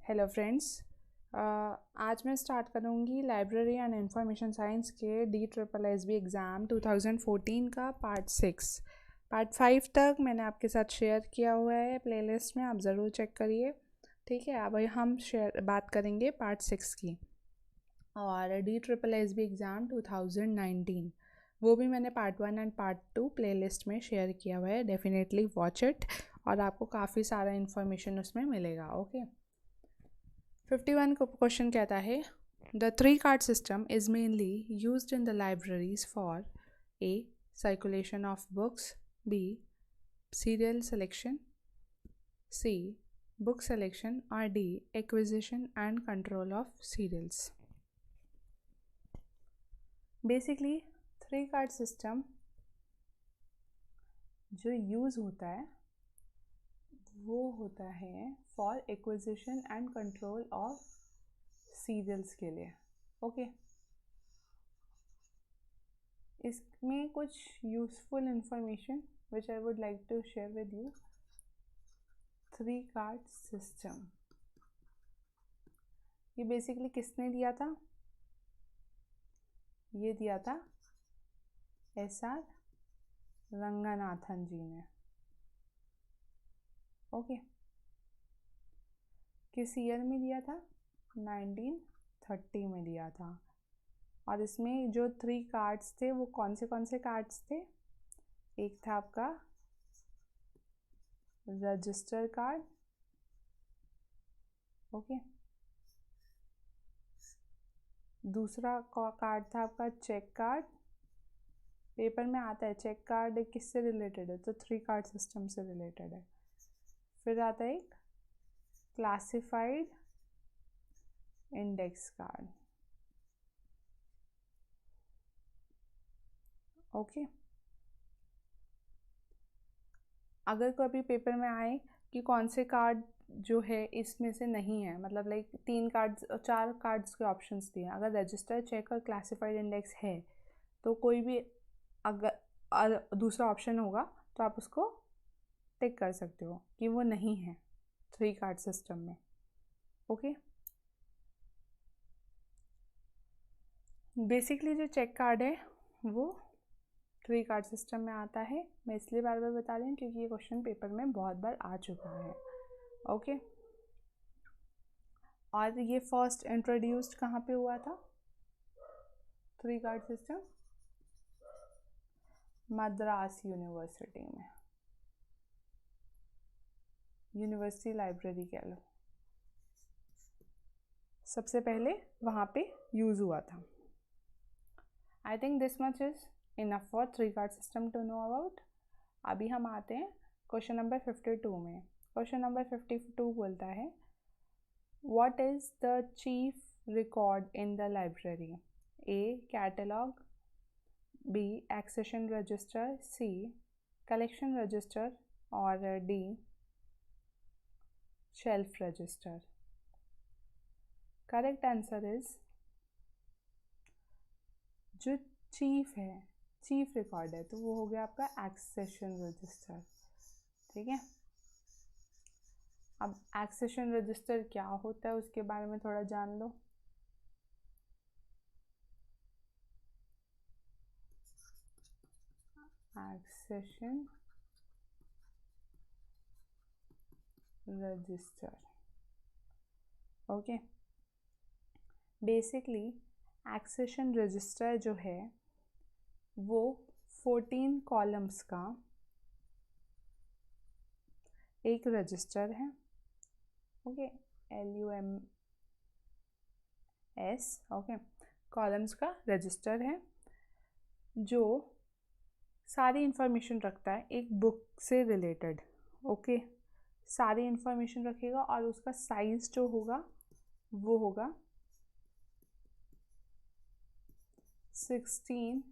Hello friends. आज मैं start करूँगी लाइब्रेरी एंड इंफॉर्मेशन साइंस के DSSB एग्ज़ाम 2014 का पार्ट 5 तक मैंने आपके साथ शेयर किया हुआ है प्लेलिस्ट में, आप ज़रूर चेक करिए। ठीक है, अब हम बात करेंगे पार्ट 6 की। और DSSB एग्ज़ाम 2019 वो भी मैंने पार्ट 1 एंड पार्ट 2 प्लेलिस्ट में शेयर किया हुआ है। डेफिनेटली वॉच इट और आपको काफ़ी सारा इन्फॉर्मेशन उसमें मिलेगा। ओके, 51 क्वेश्चन कहता है the 3 card system is mainly used in the libraries for a circulation of books, B serial selection, C book selection और D acquisition and control of serials. Basically 3 card system जो use होता है वो होता है for acquisition and control of serials के लिए। Okay, इसमें कुछ useful information which I would like to share with you. 3 card system ये बेसिकली किसने दिया था? ये दिया था SR रंगनाथन जी ने। ओके, किस ईयर में दिया था? 1930 में दिया था। और इसमें जो 3 कार्ड्स थे वो कौन से कार्ड्स थे? एक था आपका रजिस्टर कार्ड, ओके, दूसरा कार्ड था आपका चेक कार्ड। पेपर में आता है चेक कार्ड किससे रिलेटेड है, तो 3 कार्ड सिस्टम से रिलेटेड है। फिर आता है एक क्लासिफाइड इंडेक्स कार्ड। ओके, अगर कभी पेपर में आए कि कौन से कार्ड जो है इसमें से नहीं है, मतलब लाइक 3 कार्ड्स 4 कार्ड्स के ऑप्शंस दिए, अगर रजिस्टर चेक और क्लासिफाइड इंडेक्स है तो कोई भी अगर दूसरा ऑप्शन होगा तो आप उसको टिक कर सकते हो कि वो नहीं है 3 कार्ड सिस्टम में। ओके, बेसिकली जो चेक कार्ड है वो 3 कार्ड सिस्टम में आता है। मैं इसलिए बार बार बता रही हूँ क्योंकि ये क्वेश्चन पेपर में बहुत बार आ चुका है। ओके, और ये फर्स्ट इंट्रोड्यूस्ड कहाँ पे हुआ था 3 कार्ड सिस्टम? मद्रास यूनिवर्सिटी में, यूनिवर्सिटी लाइब्रेरी कह लो, सबसे पहले वहाँ पे यूज़ हुआ था। I think this much is enough for 3 card system to know about. अभी हम आते हैं क्वेश्चन नंबर 52 में। क्वेश्चन नंबर 52 बोलता है what is the chief record in the library? A catalogue, B accession register, C collection register और D shelf register. Correct answer is जो chief है, चीफ रिकॉर्ड है, तो वो हो गया आपका एक्सेशन रजिस्टर। ठीक है, अब एक्सेशन रजिस्टर क्या होता है उसके बारे में थोड़ा जान लो। Accession register, okay, basically accession register जो है वो 14 कॉलम्स का एक रजिस्टर है। ओके, LUMS, ओके, कॉलम्स का रजिस्टर है जो सारी इंफॉर्मेशन रखता है एक बुक से रिलेटेड। ओके, सारी इंफॉर्मेशन रखेगा और उसका साइज जो होगा वो होगा 16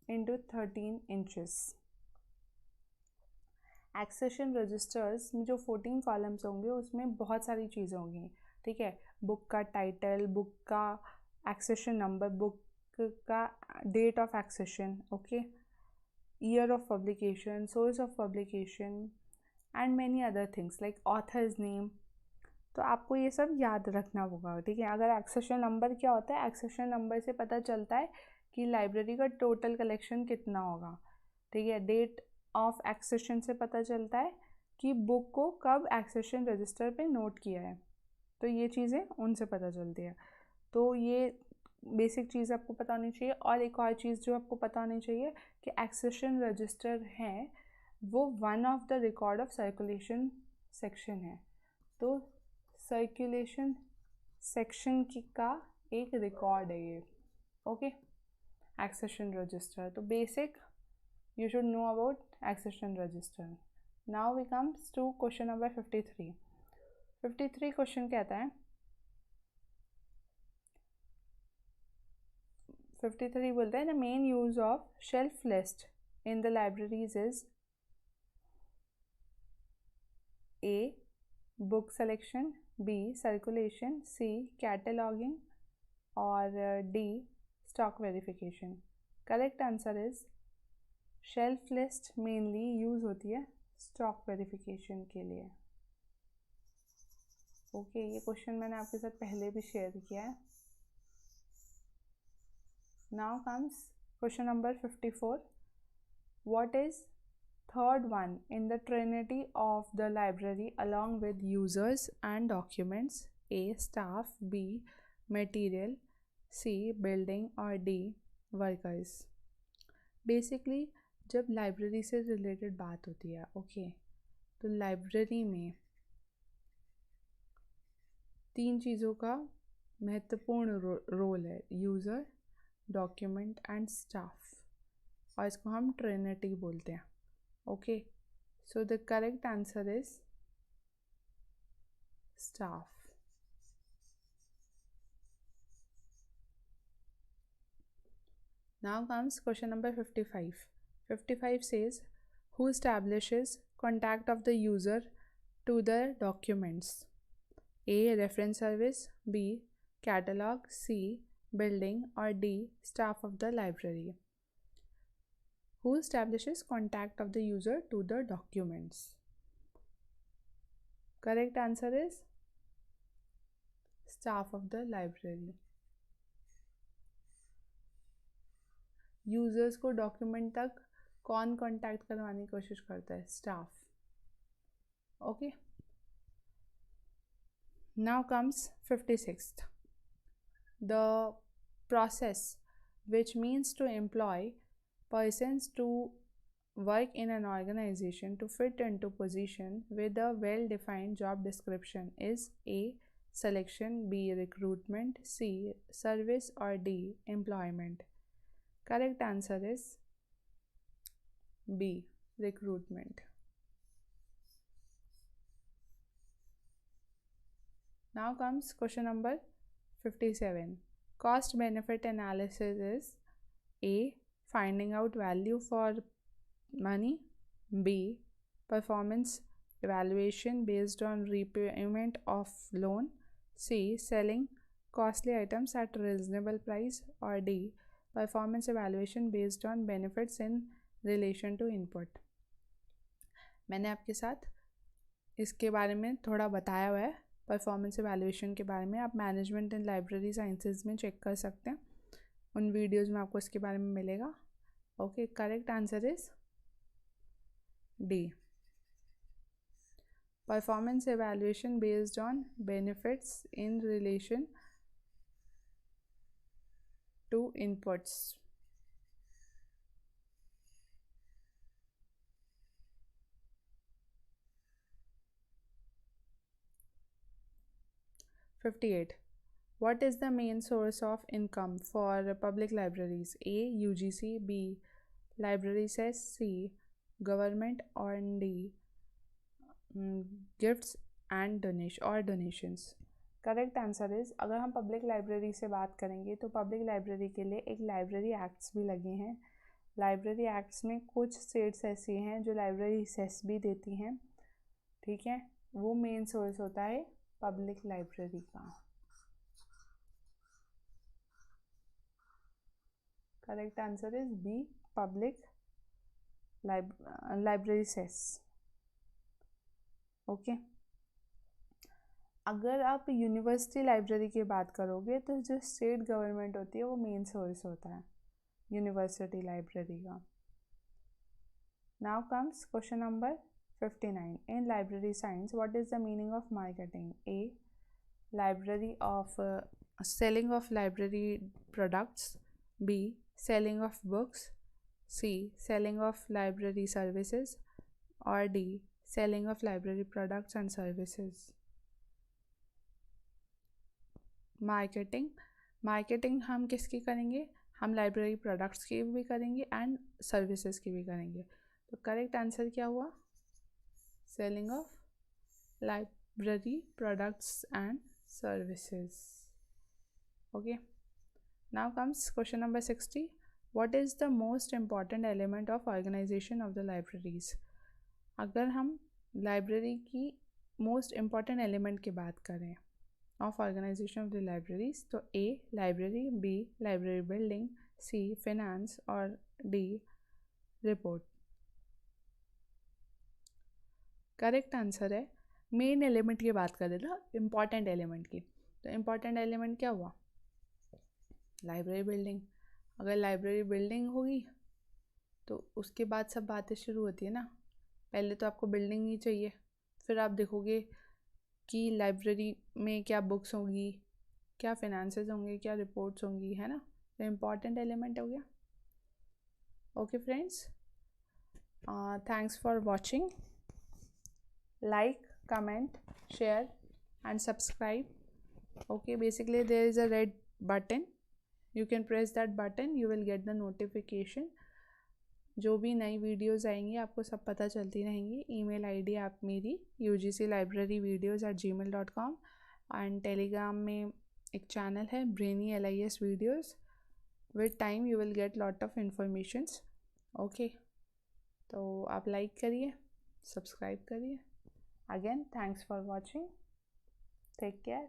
इंटू 13 इंचेस। एक्सेशन रजिस्टर्स में जो 14 कॉलम्स होंगे उसमें बहुत सारी चीज़ें होंगी। ठीक है, बुक का टाइटल, बुक का एक्सेशन नंबर, बुक का date of accession, okay, year of publication, source of publication and many other things like author's name. तो आपको ये सब याद रखना होगा, ठीक है। अगर एक्सेशन नंबर क्या होता है, एक्सेशन नंबर से पता चलता है कि लाइब्रेरी का टोटल कलेक्शन कितना होगा, ठीक है। डेट ऑफ एक्सेशन से पता चलता है कि बुक को कब एक्सेशन रजिस्टर पे नोट किया है, तो ये चीज़ें उनसे पता चलती है। तो ये बेसिक चीज़ आपको पता होनी चाहिए। और एक और चीज़ जो आपको पता होनी चाहिए कि एक्सेशन रजिस्टर है वो one of the record of circulation section है। तो सर्कुलेशन सेक्शन की का एक रिकॉर्ड है ये, ओके, एक्सेशन रजिस्टर। तो basic you should know about accession register. Now we comes to question number 53. 53 question कहता है, 53 बोलता है the main use of shelf list in the libraries is A. book selection, B. circulation, C. cataloging और D. stock verification. Correct answer is shelf list mainly use होती है stock verification के लिए, okay. ये क्वेश्चन मैंने आपके साथ पहले भी शेयर किया है। Now comes question number 54. What is third one in the trinity of the library along with users and documents? A. Staff, B. Material, C. Building और डी. वर्कर्स। बेसिकली जब लाइब्रेरी से रिलेटेड बात होती है, okay, तो library में 3 चीज़ों का महत्वपूर्ण रोल है, यूज़र, डॉक्यूमेंट एंड स्टाफ, और इसको हम ट्रिनिटी बोलते हैं, okay. So the correct answer is staff. Now comes question number 55. 55 says, who establishes contact of the user to the documents? A. reference service, B. catalog, C. building or D. staff of the library. Who establishes contact of the user to the documents? Correct answer is staff of the library. Users को document तक कौन contact करवाने की कोशिश करता है? Staff, okay. Now comes 56th. The process which means to employ persons to work in an organization to fit into position with a well-defined job description is A. selection, B. recruitment, C. service or D. employment. Correct answer is B. recruitment. Now comes question number 57. Cost benefit analysis is A. finding out value for money, B. performance evaluation based on repayment of loan, C. selling costly items at reasonable price or D. Performance evaluation based on benefits in relation to input. मैंने आपके साथ इसके बारे में थोड़ा बताया हुआ है, परफॉर्मेंस एवेलुएशन के बारे में। आप मैनेजमेंट एंड लाइब्रेरी साइंसेज में चेक कर सकते हैं, उन वीडियोज़ में आपको इसके बारे में मिलेगा, okay. Correct answer is D, performance evaluation based on benefits in relation to inputs. (58) What is the main source of income for public libraries? A. UGC, B. library cess, C. government or D. gifts and donations. Correct answer is, अगर हम public library से बात करेंगे तो public library के लिए एक library acts भी लगे हैं। लाइब्रेरी एक्ट्स में कुछ स्टेट्स ऐसी हैं जो लाइब्रेरी सेस भी देती हैं, ठीक है। वो मेन सोर्स होता है पब्लिक लाइब्रेरी का। Correct answer is B, public library cess, okay. अगर आप यूनिवर्सिटी लाइब्रेरी की बात करोगे तो जो स्टेट गवर्नमेंट होती है वो मेन सोर्स होता है यूनिवर्सिटी लाइब्रेरी का. Now comes question number 59. In library science, what is the meaning of marketing? A. Library of selling of library products. B. Selling of books. C. Selling of library services. Or D. Selling of library products and services. Marketing हम किसकी करेंगे? हम library products की भी करेंगे and services की भी करेंगे. तो करेक्ट आंसर क्या हुआ? Selling of library products and services. Okay, now comes question number 60. What is the most important element of organization of the libraries? अगर हम लाइब्रेरी की मोस्ट इम्पॉर्टेंट एलिमेंट की बात करें of organisation of the libraries, तो A library, B library building, C finance और D report. Correct answer है main element की बात करें ना, इम्पॉर्टेंट एलिमेंट की. तो इम्पॉर्टेंट एलिमेंट क्या हुआ? Library building. अगर लाइब्रेरी बिल्डिंग होगी तो उसके बाद सब बातें शुरू होती है ना. पहले तो आपको बिल्डिंग ही चाहिए, फिर आप देखोगे कि लाइब्रेरी में क्या बुक्स होंगी, क्या फिनेंसेस होंगे, क्या रिपोर्ट्स होंगी, है ना. तो इम्पॉर्टेंट एलिमेंट हो गया. Okay friends, thanks for watching. Like, comment, share and subscribe. Okay, basically there is a red button, you can press that button, you will get the notification. जो भी नई वीडियोस आएंगी आपको सब पता चलती रहेंगी. ईमेल आईडी आप मेरी ugclibraryvideos@gmail.com एंड टेलीग्राम में एक चैनल है brainy LIS videos. With time you will get lot of informations. Okay, तो आप लाइक करिए, सब्सक्राइब करिए. Again, thanks for watching. Take care.